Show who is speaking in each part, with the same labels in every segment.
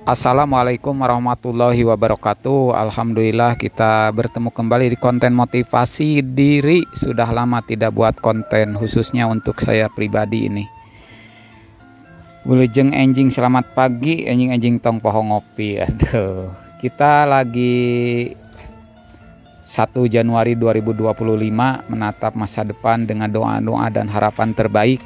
Speaker 1: Assalamualaikum warahmatullahi wabarakatuh. Alhamdulillah kita bertemu kembali di konten motivasi diri. Sudah lama tidak buat konten khususnya untuk saya pribadi ini. Wilujeng enjing selamat pagi, enjing tong poho ngopi. Aduh, kita lagi 1 Januari 2025 menatap masa depan dengan doa-doa dan harapan terbaik.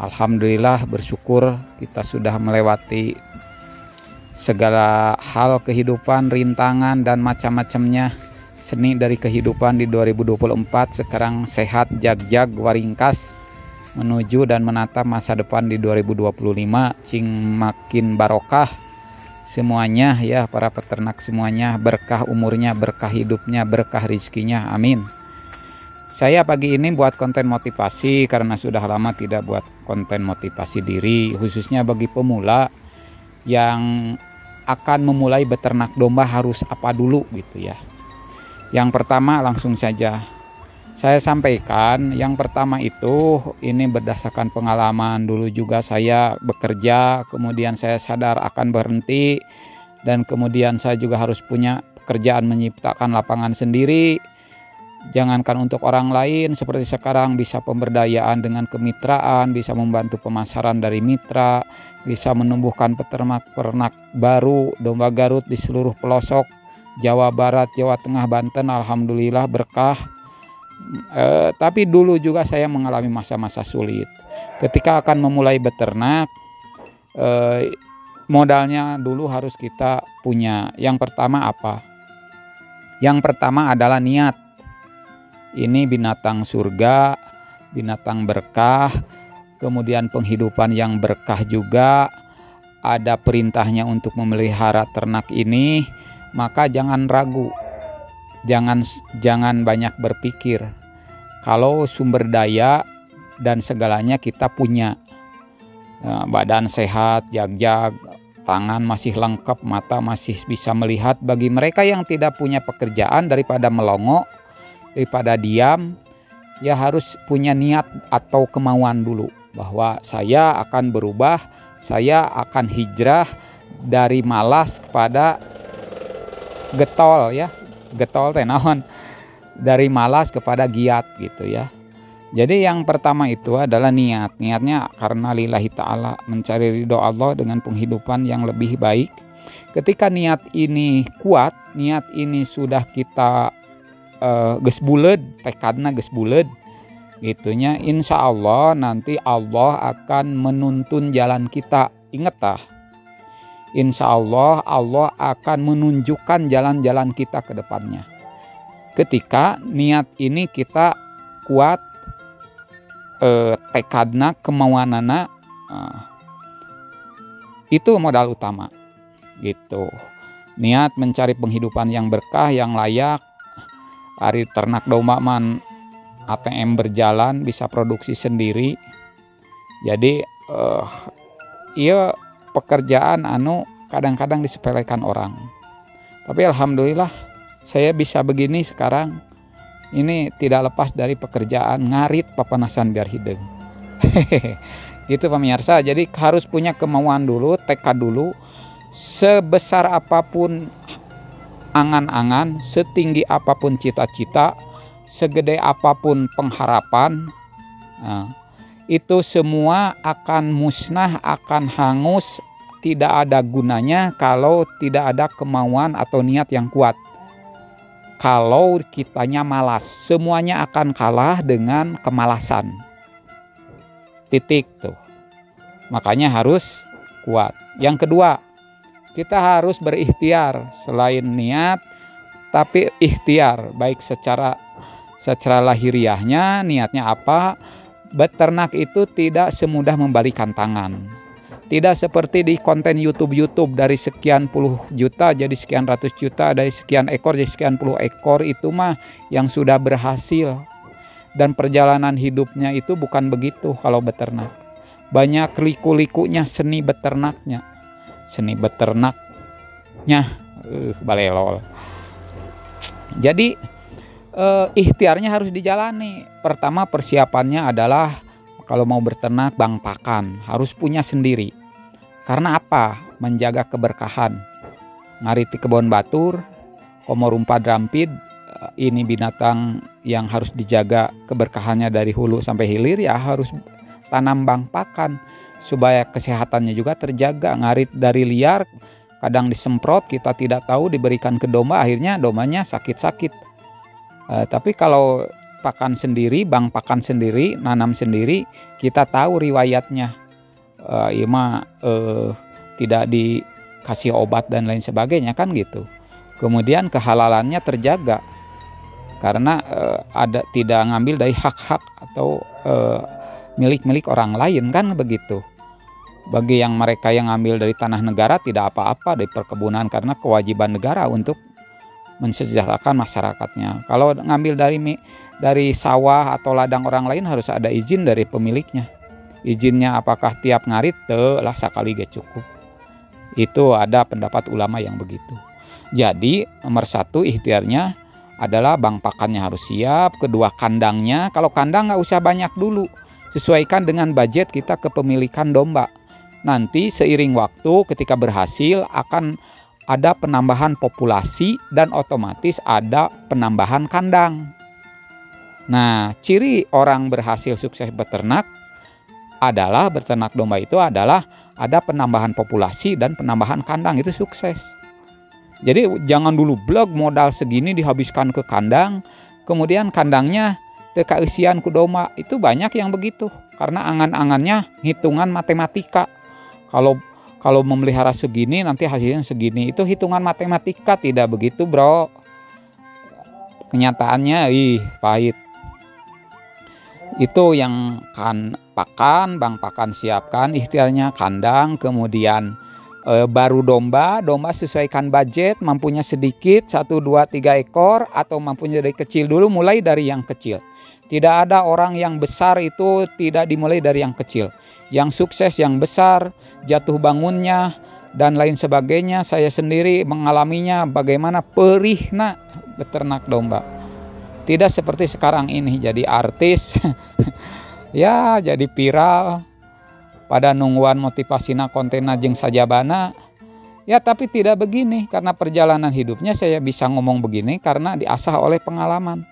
Speaker 1: Alhamdulillah bersyukur kita sudah melewati segala hal kehidupan, rintangan dan macam-macamnya seni dari kehidupan di 2024. Sekarang sehat jag-jag waringkas menuju dan menatap masa depan di 2025 cing makin barokah semuanya ya, para peternak semuanya, berkah umurnya, berkah hidupnya, berkah rezekinya, amin. Saya pagi ini buat konten motivasi karena sudah lama tidak buat konten motivasi diri, khususnya bagi pemula yang akan memulai beternak domba harus apa dulu gitu ya. Yang pertama langsung saja saya sampaikan, yang pertama itu ini berdasarkan pengalaman dulu juga saya bekerja, kemudian saya sadar akan berhenti dan kemudian saya juga harus punya pekerjaan menciptakan lapangan sendiri. Jangankan untuk orang lain, seperti sekarang bisa pemberdayaan dengan kemitraan, bisa membantu pemasaran dari mitra, bisa menumbuhkan peternak-peternak baru, domba Garut di seluruh pelosok Jawa Barat, Jawa Tengah, Banten, alhamdulillah berkah. Tapi dulu juga saya mengalami masa-masa sulit. Ketika akan memulai beternak, modalnya dulu harus kita punya. Yang pertama apa? Yang pertama adalah niat. Ini binatang surga, binatang berkah, kemudian penghidupan yang berkah juga, ada perintahnya untuk memelihara ternak ini, maka jangan ragu, jangan banyak berpikir. Kalau sumber daya dan segalanya kita punya, badan sehat, jag-jag, tangan masih lengkap, mata masih bisa melihat. Bagi mereka yang tidak punya pekerjaan, daripada melongo, daripada diam, ya harus punya niat atau kemauan dulu bahwa saya akan berubah, saya akan hijrah dari malas kepada getol ya, getol tenawan, dari malas kepada giat gitu ya. Jadi yang pertama itu adalah niatnya karena lillahi ta'ala, mencari ridho Allah dengan penghidupan yang lebih baik. Ketika niat ini kuat, niat ini sudah kita geus buleud, tekadna geus buleud gitunya, insya Allah nanti Allah akan menuntun jalan kita. Ingat tah, insya Allah Allah akan menunjukkan jalan-jalan kita ke depannya. Ketika niat ini kita kuat, tekadna, kemauanana, itu modal utama gitu. Niat mencari penghidupan yang berkah, yang layak. Ari ternak domba man ATM berjalan, bisa produksi sendiri. Jadi iya pekerjaan anu kadang-kadang disepelekan orang. Tapi alhamdulillah saya bisa begini sekarang. Ini tidak lepas dari pekerjaan ngarit papanasan biar hidung. Gitu pemirsa. Jadi harus punya kemauan dulu, tekad dulu. Sebesar apapun angan-angan, setinggi apapun cita-cita, segede apapun pengharapan, itu semua akan musnah, akan hangus, tidak ada gunanya kalau tidak ada kemauan atau niat yang kuat. Kalau kitanya malas, semuanya akan kalah dengan kemalasan. Titik tuh. Makanya harus kuat. Yang kedua, kita harus berikhtiar, selain niat tapi ikhtiar, baik secara lahiriahnya niatnya apa. Beternak itu tidak semudah membalikan tangan, tidak seperti di konten YouTube dari sekian puluh juta jadi sekian ratus juta, dari sekian ekor jadi sekian puluh ekor. Itu mah yang sudah berhasil, dan perjalanan hidupnya itu bukan begitu. Kalau beternak banyak liku-likunya, seni beternaknya balelol. Jadi ikhtiarnya harus dijalani. Pertama persiapannya adalah kalau mau beternak bang pakan harus punya sendiri. Karena apa? Menjaga keberkahan. Ngariti kebon batur, komo rumpa drampid, ini binatang yang harus dijaga keberkahannya dari hulu sampai hilir, ya harus tanam bang pakan supaya kesehatannya juga terjaga. Ngarit dari liar, kadang disemprot, kita tidak tahu, diberikan ke domba, akhirnya dombanya sakit-sakit. Tapi kalau pakan sendiri, bang pakan sendiri, nanam sendiri, kita tahu riwayatnya. Tidak dikasih obat dan lain sebagainya kan gitu. Kemudian kehalalannya terjaga karena tidak ngambil dari hak-hak atau milik-milik orang lain kan begitu. Bagi yang mereka yang ngambil dari tanah negara tidak apa-apa dari perkebunan, karena kewajiban negara untuk mensejahterakan masyarakatnya. Kalau ngambil dari sawah atau ladang orang lain harus ada izin dari pemiliknya. Izinnya apakah tiap ngarit? Lah sekali gak cukup. Itu ada pendapat ulama yang begitu. Jadi nomor 1 ikhtiarnya adalah bang pakannya harus siap. Kedua, kandangnya, kalau kandang nggak usah banyak dulu, sesuaikan dengan budget kita kepemilikan domba. Nanti seiring waktu ketika berhasil akan ada penambahan populasi dan otomatis ada penambahan kandang. Nah, ciri orang berhasil sukses beternak adalah beternak domba itu adalah ada penambahan populasi dan penambahan kandang, itu sukses. Jadi jangan dulu blog modal segini dihabiskan ke kandang, kemudian kandangnya teka isian ku domba. Itu banyak yang begitu karena angan-angannya hitungan matematika. Kalau memelihara segini nanti hasilnya segini, itu hitungan matematika, tidak begitu bro. Kenyataannya pahit. Itu yang bang pakan siapkan, ikhtiarnya kandang, kemudian baru domba sesuaikan budget, mampunya sedikit 1, 2, 3 ekor atau mampunya dari kecil dulu, mulai dari yang kecil. Tidak ada orang yang besar itu tidak dimulai dari yang kecil. Yang sukses yang besar, jatuh bangunnya dan lain sebagainya, saya sendiri mengalaminya bagaimana perihna beternak domba. Tidak seperti sekarang ini jadi artis ya jadi viral pada nungguan motivasina kontena jeung sajabana ya, tapi tidak begini. Karena perjalanan hidupnya saya bisa ngomong begini karena diasah oleh pengalaman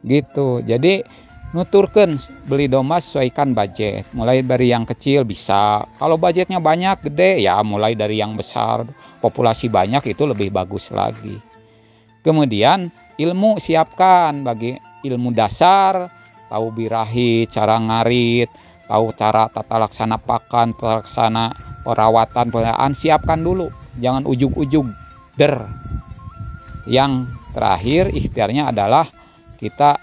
Speaker 1: gitu. Jadi nuturkeun beli domba sesuaikan budget, mulai dari yang kecil bisa, kalau budgetnya banyak gede ya mulai dari yang besar, populasi banyak itu lebih bagus lagi. Kemudian ilmu siapkan, bagi ilmu dasar, tahu birahi, cara ngarit, tahu cara tata laksana pakan, tata laksana perawatan, siapkan dulu, jangan ujug-ujug der. Yang terakhir ikhtiarnya adalah kita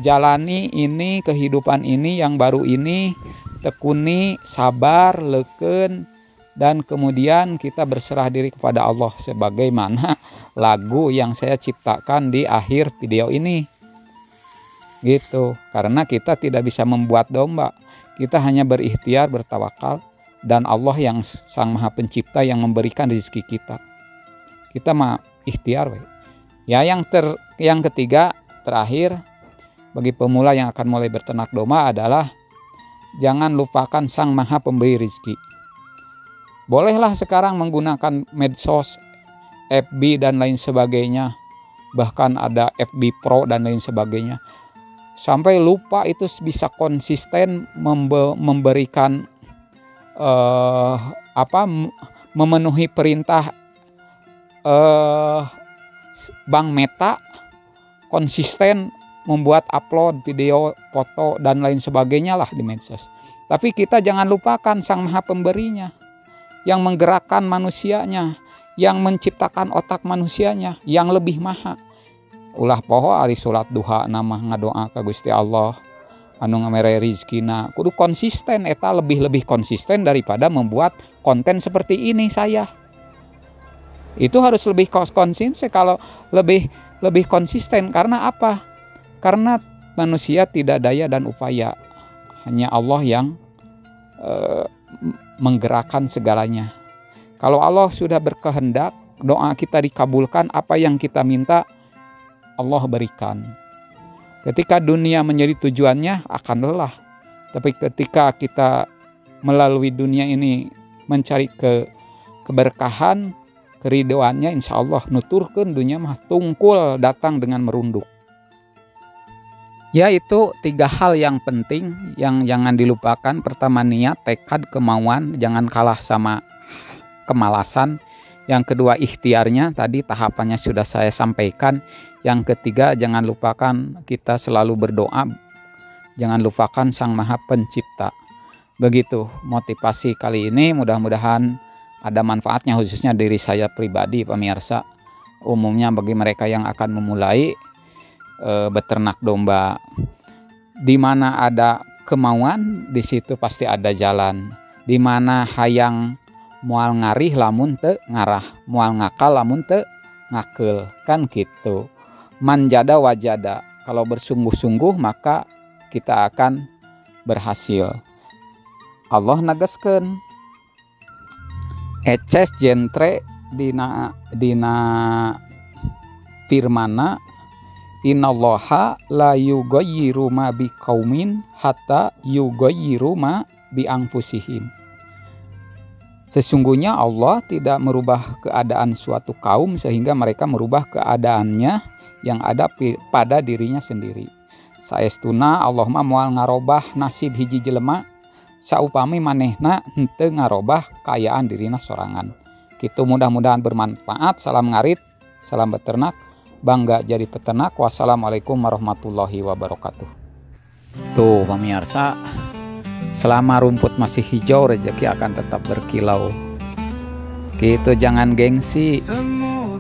Speaker 1: jalani ini kehidupan ini yang baru ini, tekuni, sabar, leken, dan kemudian kita berserah diri kepada Allah sebagaimana lagu yang saya ciptakan di akhir video ini gitu. Karena kita tidak bisa membuat domba, kita hanya berikhtiar, bertawakal, dan Allah yang Sang Maha Pencipta yang memberikan rezeki kita mah ikhtiar ya. Yang ketiga terakhir, bagi pemula yang akan mulai berternak domba adalah jangan lupakan Sang Maha Pemberi rezeki. Bolehlah sekarang menggunakan medsos, FB dan lain sebagainya, bahkan ada FB Pro dan lain sebagainya, sampai lupa itu bisa konsisten memberikan memenuhi perintah Bank Meta, konsisten membuat upload video, foto dan lain sebagainya lah di medsos. Tapi kita jangan lupakan Sang Maha Pemberinya, yang menggerakkan manusianya, yang menciptakan otak manusianya, yang lebih maha. Ulah poho ari salat duha nama ngadoa ka Gusti Allah anu ngamere rizkina. Kudu konsisten, eta lebih konsisten daripada membuat konten seperti ini saya. Itu harus lebih konsisten, kalau lebih konsisten. Karena apa? Karena manusia tidak daya dan upaya, hanya Allah yang menggerakkan segalanya. Kalau Allah sudah berkehendak, doa kita dikabulkan, apa yang kita minta Allah berikan. Ketika dunia menjadi tujuannya akan lelah, tapi ketika kita melalui dunia ini mencari keberkahan, keridoannya, insya Allah nuturkeun dunia mah tungkul datang dengan merunduk. Yaitu 3 hal yang penting yang jangan dilupakan. Pertama niat, tekad, kemauan, jangan kalah sama kemalasan. Yang kedua ikhtiarnya, tadi tahapannya sudah saya sampaikan. Yang ketiga jangan lupakan kita selalu berdoa, jangan lupakan Sang Maha Pencipta. Begitu motivasi kali ini, mudah-mudahan ada manfaatnya khususnya diri saya pribadi pemirsa. Umumnya bagi mereka yang akan memulai beternak domba, di mana ada kemauan di situ pasti ada jalan. Di mana hayang moal ngarih lamun teu ngarah, moal ngakal lamun teu ngakeul, kan gitu. Manjada wajada, kalau bersungguh-sungguh maka kita akan berhasil. Allah nagaskeun eces jentre dina firmana, innallaha la yughayyiru ma biqaumin hatta yughayyiru ma bi anfusihim. Sesungguhnya Allah tidak merubah keadaan suatu kaum sehingga mereka merubah keadaannya yang ada pada dirinya sendiri. Saestuna Allah mah moal ngarobah nasib hiji jelema saupami manehna henteu ngarobah kaayaan dirina sorangan. Kitu mudah-mudahan bermanfaat. Salam ngarit, salam beternak, bangga jadi peternak. Wassalamualaikum warahmatullahi wabarakatuh. Tuh pemirsa, selama rumput masih hijau rezeki akan tetap berkilau. Gitu, jangan gengsi.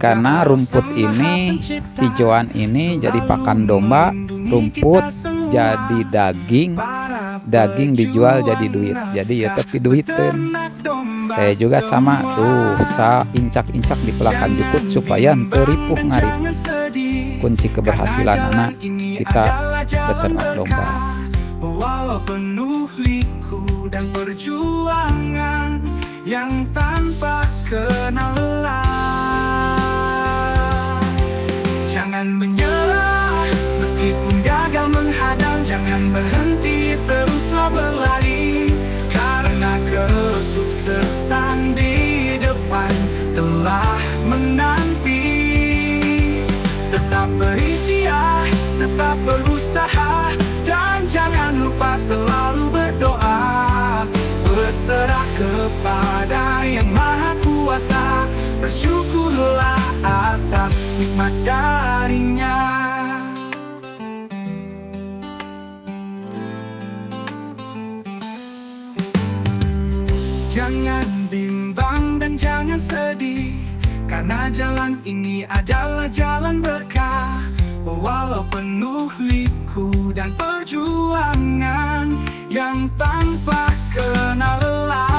Speaker 1: Karena rumput ini, hijauan ini jadi pakan domba, rumput jadi daging, daging dijual jadi duit. Jadi ya tapi duitin. Saya juga sama tuh, incak-incak di pelakan jukut supaya henteu ripuh ngarip. Kunci keberhasilan anak kita beternak domba.
Speaker 2: Walau penuh liku dan perjuangan yang tanpa kenal lelah. Jangan menyerah meskipun gagal menghadang, jangan berhenti, teruslah berlari. Karena kesuksesan di depan telah menanti. Tetap berikhtiar, tetap berusaha, dan jangan lupa selalu berdoa. Berserah kepada Yang Maha Kuasa, bersyukurlah atas nikmat darinya. Jangan bimbang dan jangan sedih, karena jalan ini adalah jalan berkah. Walau penuh liku dan perjuangan yang tanpa kenal lelah.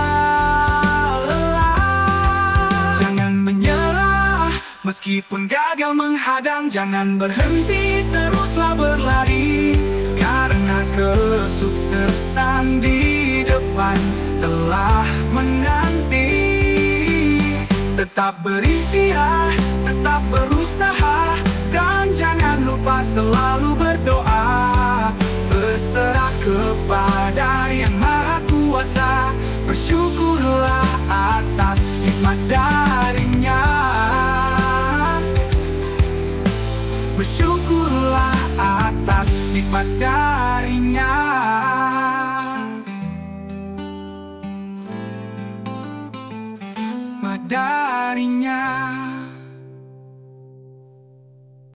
Speaker 2: Jangan menyerah meskipun gagal menghadang, jangan berhenti, teruslah berlari. Karena kesuksesan di depan telah menanti. Tetap berikhtiar, tetap berusaha, dan jangan lupa selalu berdoa. Berserah kepada Yang Maha Kuasa, bersyukurlah atas nikmat darinya. Bersyukurlah atas nikmat darinya. Nikmat darinya.